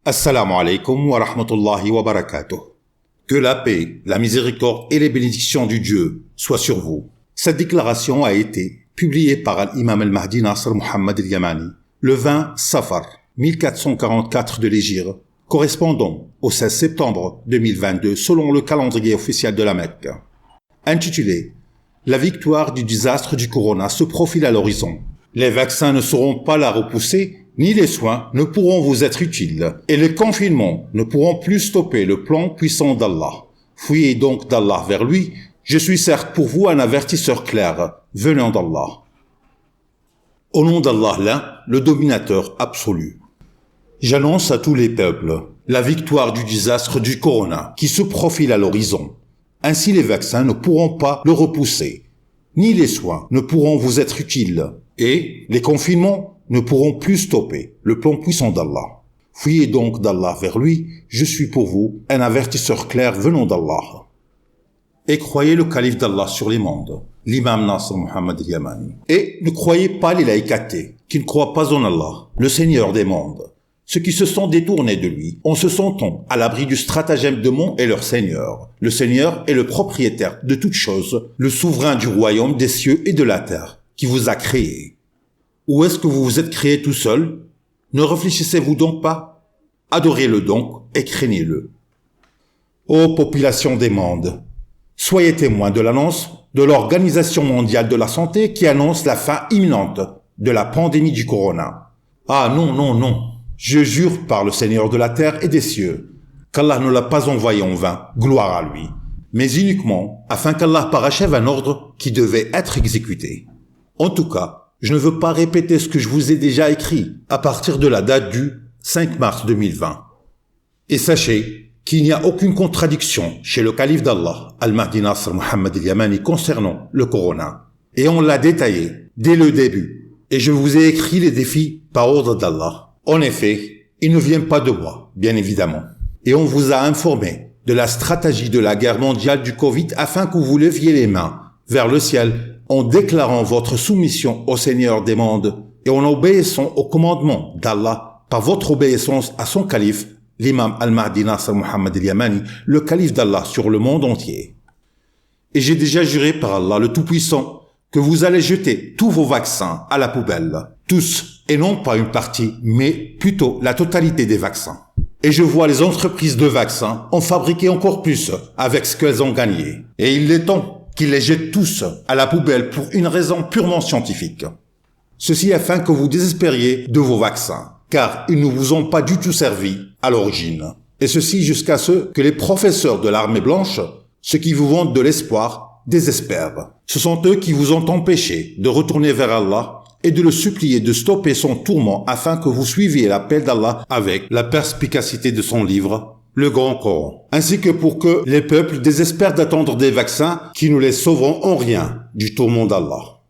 Assalamu alaikum wa rahmatullahi wa barakatuh. Que la paix, la miséricorde et les bénédictions du Dieu soient sur vous. Cette déclaration a été publiée par l'imam al-Mahdi Nasr Muhammad al-Yamani le 20 Safar 1444 de l'Hégire, correspondant au 16 septembre 2022 selon le calendrier officiel de la Mecque. Intitulé « La victoire du désastre du corona se profile à l'horizon. Les vaccins ne sauront pas la repousser, ni les soins ne pourront vous être utiles, et les confinements ne pourront plus stopper le plan puissant d'Allah. Fuyez donc d'Allah vers lui, je suis certes pour vous un avertisseur clair, venant d'Allah. Au nom d'Allah l'un, le dominateur absolu. J'annonce à tous les peuples la victoire du désastre du corona qui se profile à l'horizon. Ainsi les vaccins ne pourront pas le repousser, ni les soins ne pourront vous être utiles, et les confinements ne pourront plus stopper le plan puissant d'Allah. Fuyez donc d'Allah vers lui, je suis pour vous un avertisseur clair venant d'Allah. Et croyez le calife d'Allah sur les mondes, l'imam Nasr Muhammad al-Yamani. Et ne croyez pas les laïcatés, qui ne croient pas en Allah, le Seigneur des mondes, ceux qui se sont détournés de lui, en se sentant à l'abri du stratagème de mon et leur Seigneur. Le Seigneur est le propriétaire de toutes choses, le souverain du royaume des cieux et de la terre, qui vous a créé. Ou est-ce que vous vous êtes créé tout seul? Ne réfléchissez-vous donc pas? Adorez-le donc et craignez-le. Ô population des mondes, soyez témoins de l'annonce de l'Organisation mondiale de la santé qui annonce la fin imminente de la pandémie du corona. Ah non, non, non, je jure par le Seigneur de la terre et des cieux qu'Allah ne l'a pas envoyé en vain, gloire à lui, mais uniquement afin qu'Allah parachève un ordre qui devait être exécuté. En tout cas, je ne veux pas répéter ce que je vous ai déjà écrit à partir de la date du 5 mars 2020. Et sachez qu'il n'y a aucune contradiction chez le calife d'Allah, Al-Mahdi Nasr Muhammad al-Yamani, concernant le corona. Et on l'a détaillé dès le début. Et je vous ai écrit les défis par ordre d'Allah. En effet, il ne vient pas de moi, bien évidemment. Et on vous a informé de la stratégie de la guerre mondiale du Covid afin que vous leviez les mains vers le ciel en déclarant votre soumission au Seigneur des mondes et en obéissant au commandement d'Allah par votre obéissance à son calife, l'imam al-Mahdi Nasr Muhammad al-Yamani, le calife d'Allah sur le monde entier. Et j'ai déjà juré par Allah le Tout-Puissant que vous allez jeter tous vos vaccins à la poubelle, tous, et non pas une partie, mais plutôt la totalité des vaccins. Et je vois les entreprises de vaccins en fabriquer encore plus avec ce qu'elles ont gagné. Et il est temps qu'ils les jettent tous à la poubelle pour une raison purement scientifique. Ceci afin que vous désespériez de vos vaccins, car ils ne vous ont pas du tout servi à l'origine. Et ceci jusqu'à ce que les professeurs de l'armée blanche, ceux qui vous vendent de l'espoir, désespèrent. Ce sont eux qui vous ont empêché de retourner vers Allah et de le supplier de stopper son tourment afin que vous suiviez l'appel d'Allah avec la perspicacité de son livre, le Grand Coran, ainsi que pour que les peuples désespèrent d'attendre des vaccins qui ne les sauveront en rien du tourment d'Allah.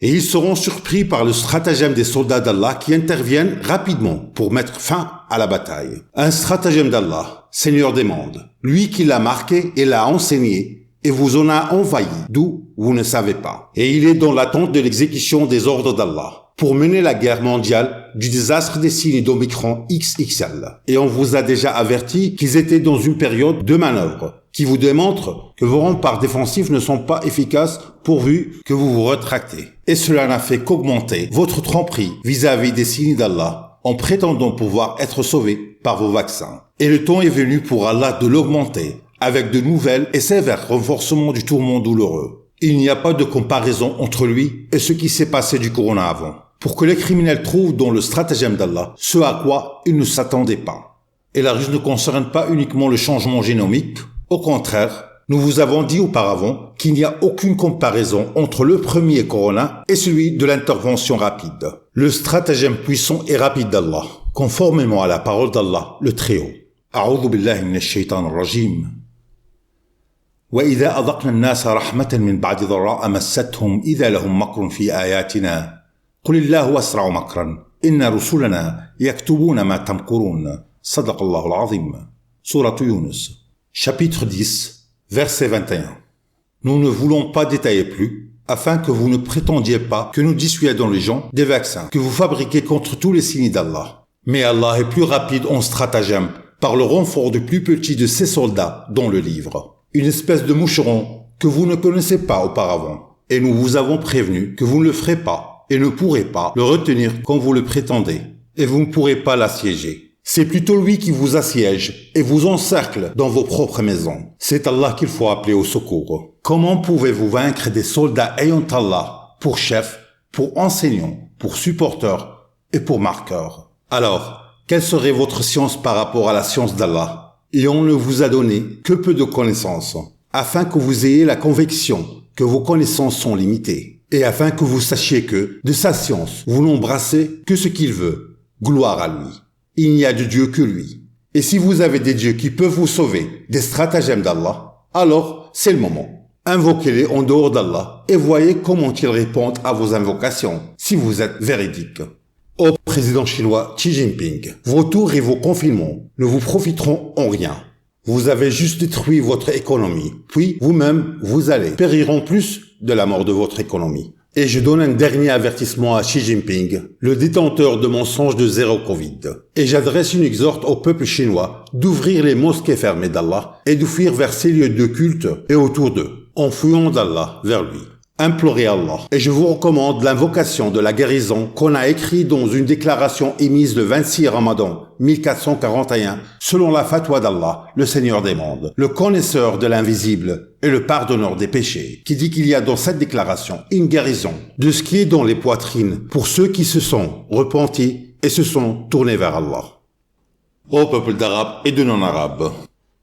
Et ils seront surpris par le stratagème des soldats d'Allah qui interviennent rapidement pour mettre fin à la bataille. Un stratagème d'Allah, Seigneur des mondes, lui qui l'a marqué et l'a enseigné et vous en a envahi, d'où vous ne savez pas. Et il est dans l'attente de l'exécution des ordres d'Allah pour mener la guerre mondiale du désastre des signes d'Omicron XXL. Et on vous a déjà averti qu'ils étaient dans une période de manœuvre qui vous démontre que vos remparts défensifs ne sont pas efficaces pourvu que vous vous rétractez. Et cela n'a fait qu'augmenter votre tromperie vis-à-vis des signes d'Allah en prétendant pouvoir être sauvé par vos vaccins. Et le temps est venu pour Allah de l'augmenter avec de nouvelles et sévères renforcements du tourment douloureux. Il n'y a pas de comparaison entre lui et ce qui s'est passé du corona avant, pour que les criminels trouvent dans le stratagème d'Allah ce à quoi ils ne s'attendaient pas. Et la ruse ne concerne pas uniquement le changement génomique. Au contraire, nous vous avons dit auparavant qu'il n'y a aucune comparaison entre le premier corona et celui de l'intervention rapide. Le stratagème puissant et rapide d'Allah, conformément à la parole d'Allah, le Très-Haut. A'udhu billahi minash shaitanir rajim. وَإِذَا أَذَقْنَا النَّاسَ رَحْمَةً مِّن بَعْدِ ضَرَّاءٍ مَسَّتْهُمْ إِذَا لَهُم مَّكْرٌ فِي آيَاتِنَا قُلِ اللَّهُ أَسْرَعُ مَكْرًا إِنَّ رُسُلَنَا يَكْتُبُونَ مَا تَمْكُرُونَ صدق الله العظيم. Sourate Yunus, chapitre 10, verset 21. Nous ne voulons pas détailler plus, afin que vous ne prétendiez pas que nous dissuadons les gens des vaccins que vous fabriquez contre tous les signes d'Allah. Mais Allah est plus rapide en stratagème par le renfort du plus petit de ses soldats dans le livre. Une espèce de moucheron que vous ne connaissez pas auparavant. Et nous vous avons prévenu que vous ne le ferez pas et ne pourrez pas le retenir comme vous le prétendez. Et vous ne pourrez pas l'assiéger. C'est plutôt lui qui vous assiège et vous encercle dans vos propres maisons. C'est Allah qu'il faut appeler au secours. Comment pouvez-vous vaincre des soldats ayant Allah pour chef, pour enseignant, pour supporteur et pour marqueur? Alors, quelle serait votre science par rapport à la science d'Allah? Et on ne vous a donné que peu de connaissances, afin que vous ayez la conviction que vos connaissances sont limitées, et afin que vous sachiez que, de sa science, vous n'embrassez que ce qu'il veut. Gloire à lui. Il n'y a de Dieu que lui. Et si vous avez des dieux qui peuvent vous sauver des stratagèmes d'Allah, alors c'est le moment. Invoquez-les en dehors d'Allah et voyez comment ils répondent à vos invocations, si vous êtes véridique. Ô président chinois Xi Jinping, vos tours et vos confinements ne vous profiteront en rien. Vous avez juste détruit votre économie, puis vous-même, vous allez périr en plus de la mort de votre économie. Et je donne un dernier avertissement à Xi Jinping, le détenteur de mensonges de zéro Covid. Et j'adresse une exhorte au peuple chinois d'ouvrir les mosquées fermées d'Allah et de fuir vers ces lieux de culte et autour d'eux, en fuyant d'Allah vers lui. Implorez Allah. Et je vous recommande l'invocation de la guérison qu'on a écrite dans une déclaration émise le 26 Ramadan 1441 selon la fatwa d'Allah, le Seigneur des mondes, le connaisseur de l'invisible et le pardonneur des péchés, qui dit qu'il y a dans cette déclaration une guérison de ce qui est dans les poitrines pour ceux qui se sont repentis et se sont tournés vers Allah. Ô peuple d'Arabes et de non-Arabes,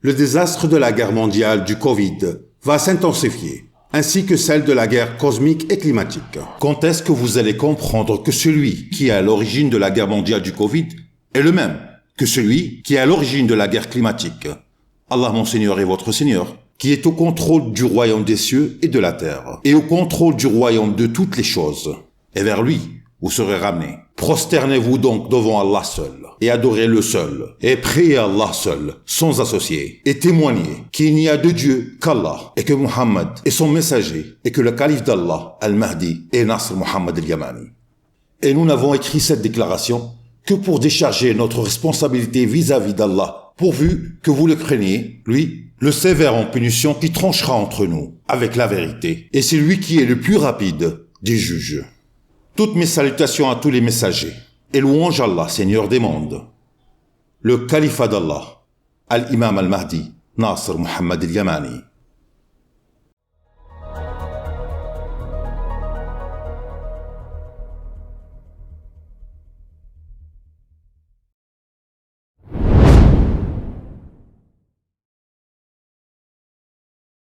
le désastre de la guerre mondiale du Covid va s'intensifier, ainsi que celle de la guerre cosmique et climatique. Quand est-ce que vous allez comprendre que celui qui est à l'origine de la guerre mondiale du Covid est le même que celui qui est à l'origine de la guerre climatique? Allah mon Seigneur est votre Seigneur, qui est au contrôle du royaume des cieux et de la terre, et au contrôle du royaume de toutes les choses. Et vers lui, vous serez ramenés. Prosternez-vous donc devant Allah seul, et adorez le seul, et priez Allah seul, sans associé, et témoignez qu'il n'y a de Dieu qu'Allah, et que Muhammad est son messager, et que le calife d'Allah, Al-Mahdi, est Nasr Muhammad al-Yamani. Et nous n'avons écrit cette déclaration que pour décharger notre responsabilité vis-à-vis d'Allah, pourvu que vous le craigniez, lui, le sévère en punition qui tranchera entre nous, avec la vérité, et c'est lui qui est le plus rapide des juges. Toutes mes salutations à tous les messagers, et louange Allah, Seigneur des mondes. Le califat d'Allah, Al-Imam Al-Mahdi, Nasr Muhammad al-Yamani.